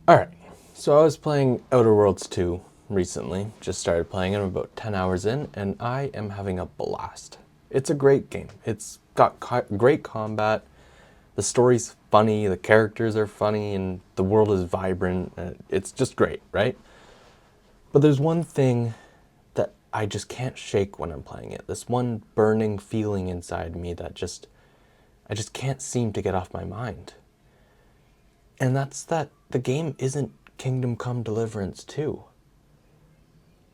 Alright, so I was playing Outer Worlds 2 recently, just started playing it, I'm about 10 hours in, and I am having a blast. It's a great game. It's got great combat, the story's funny, the characters are funny, and the world is vibrant. It's just great, right? But there's one thing that I just can't shake when I'm playing it. This one burning feeling inside me that I just can't seem to get off my mind. And that's that the game isn't Kingdom Come Deliverance 2.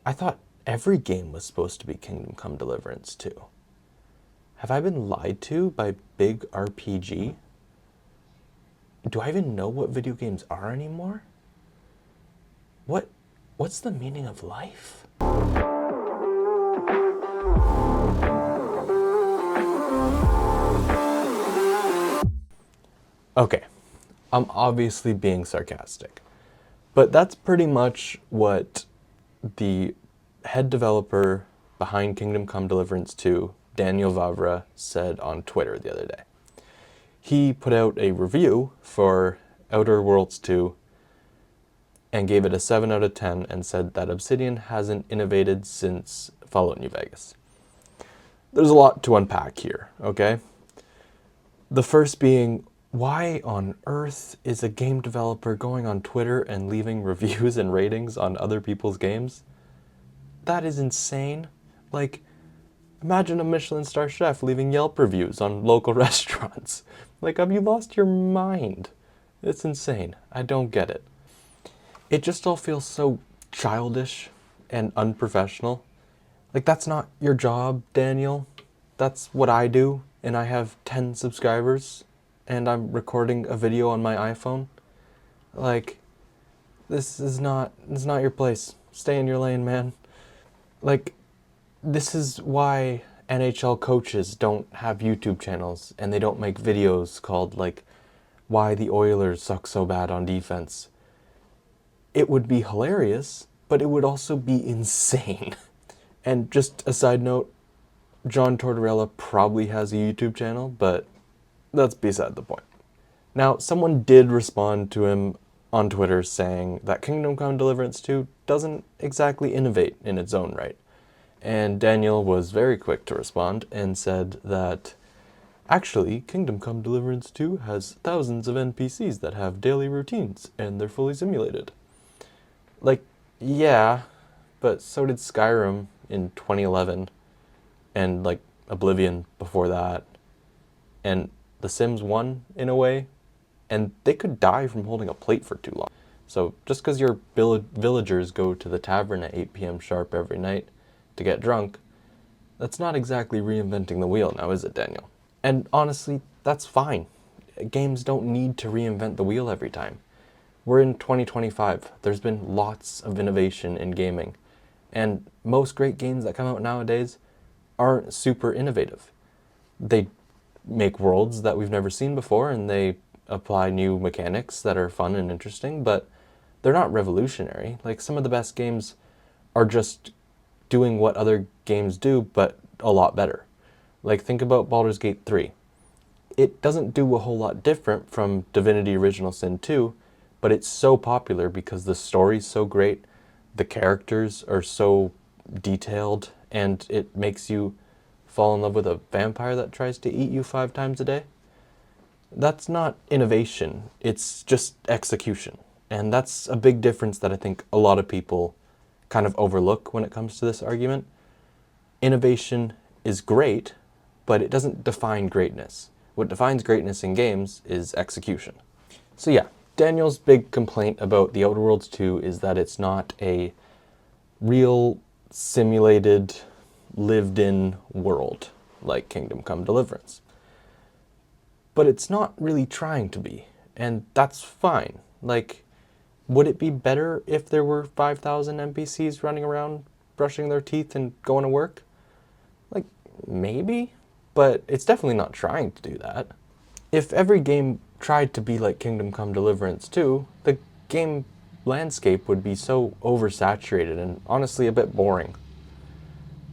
I thought every game was supposed to be Kingdom Come Deliverance 2. Have I been lied to by Big RPG? Do I even know what video games are anymore? What's the meaning of life? Okay, I'm obviously being sarcastic, but that's pretty much what the head developer behind Kingdom Come Deliverance 2, Daniel Vavra, said on Twitter the other day. He put out a review for Outer Worlds 2 and gave it a 7 out of 10 and said that Obsidian hasn't innovated since Fallout New Vegas. There's a lot to unpack here, okay? The first being, why on earth is a game developer going on Twitter and leaving reviews and ratings on other people's games? That is insane. Like, imagine a Michelin star chef leaving Yelp reviews on local restaurants. Like, have you lost your mind? It's insane. I don't get it. It just all feels so childish and unprofessional. Like, that's not your job, Daniel. That's what I do, and I have 10 subscribers, and I'm recording a video on my iPhone. Like, this is not your place. Stay in your lane, man. Like, this is why NHL coaches don't have YouTube channels and they don't make videos called, like, why the Oilers suck so bad on defense. It would be hilarious, but it would also be insane. And just a side note, John Tortorella probably has a YouTube channel, but that's beside the point. Now, someone did respond to him on Twitter saying that Kingdom Come Deliverance 2 doesn't exactly innovate in its own right. And Daniel was very quick to respond and said that, actually, Kingdom Come Deliverance 2 has thousands of NPCs that have daily routines, and they're fully simulated. Like, yeah, but so did Skyrim in 2011, and, like, Oblivion before that, and The Sims 1, in a way, and they could die from holding a plate for too long. So just because your villagers go to the tavern at 8 p.m. sharp every night to get drunk, that's not exactly reinventing the wheel now, is it, Daniel? And honestly, that's fine. Games don't need to reinvent the wheel every time. We're in 2025. There's been lots of innovation in gaming, and most great games that come out nowadays aren't super innovative. They make worlds that we've never seen before, and they apply new mechanics that are fun and interesting, but they're not revolutionary. Like, some of the best games are just doing what other games do, but a lot better. Like, think about Baldur's Gate 3. It doesn't do a whole lot different from Divinity Original Sin 2, but it's so popular because the story's so great, the characters are so detailed, and it makes you fall in love with a vampire that tries to eat you 5 times a day. That's not innovation, it's just execution. And that's a big difference that I think a lot of people kind of overlook when it comes to this argument. Innovation is great, but it doesn't define greatness. What defines greatness in games is execution. So yeah, Daniel's big complaint about the Outer Worlds 2 is that it's not a real simulated, lived-in world like Kingdom Come Deliverance. But it's not really trying to be, and that's fine. Like, would it be better if there were 5,000 NPCs running around, brushing their teeth and going to work? Like, maybe, but it's definitely not trying to do that. If every game tried to be like Kingdom Come Deliverance 2, the game landscape would be so oversaturated and honestly a bit boring.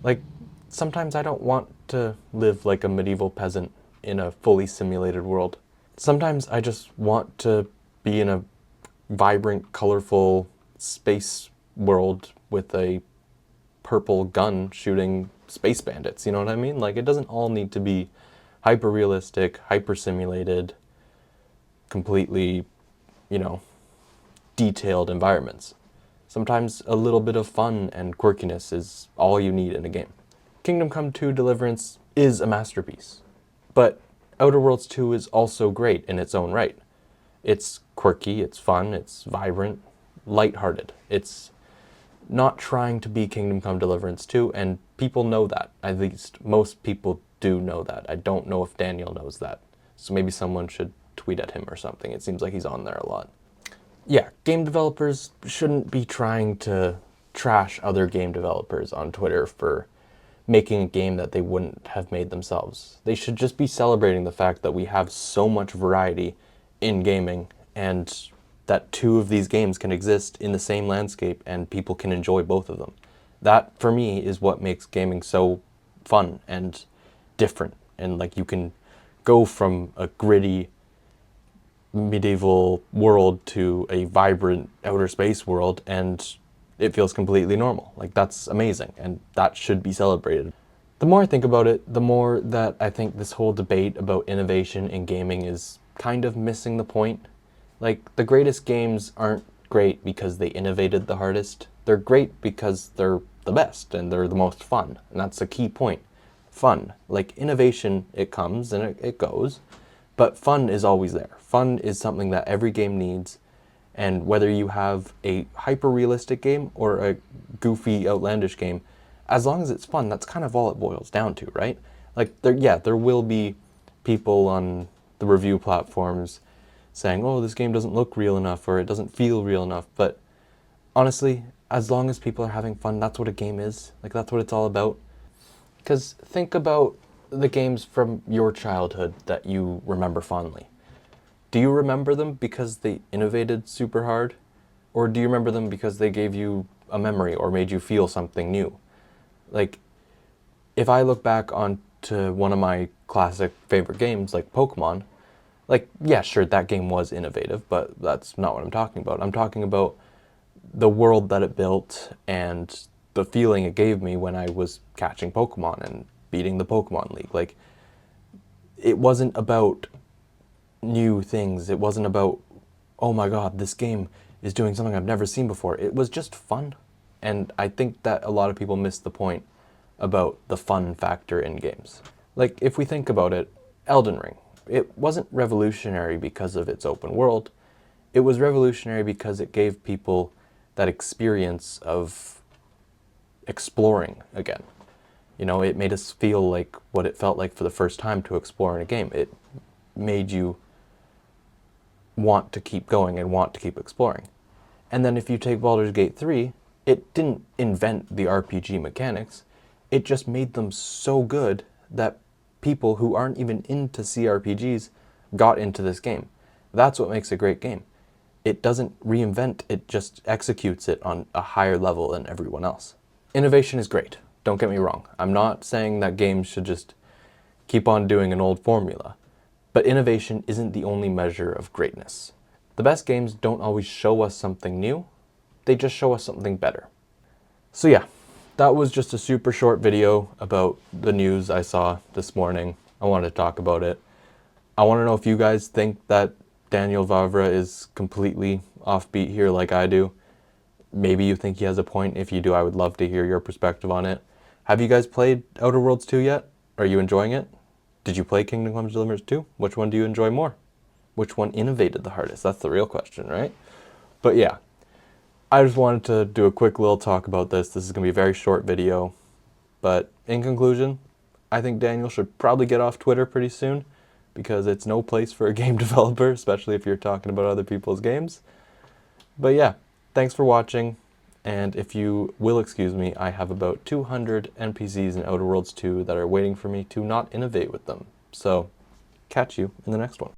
Like, sometimes I don't want to live like a medieval peasant in a fully simulated world. Sometimes I just want to be in a vibrant, colorful space world with a purple gun shooting space bandits, you know what I mean? Like, it doesn't all need to be hyper-realistic, hyper-simulated, completely, you know, detailed environments. Sometimes a little bit of fun and quirkiness is all you need in a game. Kingdom Come 2 Deliverance is a masterpiece, but Outer Worlds 2 is also great in its own right. It's quirky, it's fun, it's vibrant, lighthearted. It's not trying to be Kingdom Come Deliverance 2, and people know that. At least most people do know that. I don't know if Daniel knows that. So maybe someone should tweet at him or something. It seems like he's on there a lot. Yeah, game developers shouldn't be trying to trash other game developers on Twitter for making a game that they wouldn't have made themselves. They should just be celebrating the fact that we have so much variety in gaming, and that two of these games can exist in the same landscape and people can enjoy both of them. That, for me, is what makes gaming so fun and different. And like, you can go from a gritty medieval world to a vibrant outer space world and it feels completely normal. Like, that's amazing, and that should be celebrated. The more I think about it, the more that I think this whole debate about innovation in gaming is kind of missing the point. Like, the greatest games aren't great because they innovated the hardest. They're great because they're the best and they're the most fun, and that's a key point. Fun. Like, innovation, it comes and it goes, but fun is always there. Fun is something that every game needs, and whether you have a hyper-realistic game or a goofy, outlandish game, as long as it's fun, that's kind of all it boils down to, right? Like, there will be people on the review platforms saying, oh, this game doesn't look real enough, or it doesn't feel real enough, but honestly, as long as people are having fun, that's what a game is. Like, that's what it's all about. Because think about the games from your childhood that you remember fondly. Do you remember them because they innovated super hard? Or do you remember them because they gave you a memory or made you feel something new? Like, if I look back onto one of my classic favorite games, like Pokemon, like, yeah, sure, that game was innovative, but that's not what I'm talking about. I'm talking about the world that it built and the feeling it gave me when I was catching Pokemon and beating the Pokemon League. Like, it wasn't about new things. It wasn't about, oh my god, this game is doing something I've never seen before. It was just fun. And I think that a lot of people miss the point about the fun factor in games. Like, if we think about it, Elden Ring, it wasn't revolutionary because of its open world. It was revolutionary because it gave people that experience of exploring again. You know, it made us feel like what it felt like for the first time to explore in a game. It made you want to keep going and want to keep exploring. And then if you take Baldur's Gate 3, it didn't invent the RPG mechanics. It just made them so good that people who aren't even into CRPGs got into this game. That's what makes a great game. It doesn't reinvent, it just executes it on a higher level than everyone else. Innovation is great, don't get me wrong. I'm not saying that games should just keep on doing an old formula, but innovation isn't the only measure of greatness. The best games don't always show us something new, they just show us something better. So yeah, that was just a super short video about the news I saw this morning. I wanted to talk about it. I want to know if you guys think that Daniel Vavra is completely offbeat here like I do. Maybe you think he has a point. If you do, I would love to hear your perspective on it. Have you guys played Outer Worlds 2 yet? Are you enjoying it? Did you play Kingdom Come Deliverance 2? Which one do you enjoy more? Which one innovated the hardest? That's the real question, right? But yeah, I just wanted to do a quick little talk about this. This is going to be a very short video. But in conclusion, I think Daniel should probably get off Twitter pretty soon, because it's no place for a game developer, especially if you're talking about other people's games. But yeah, thanks for watching, and if you will excuse me, I have about 200 NPCs in Outer Worlds 2 that are waiting for me to not innovate with them. So, catch you in the next one.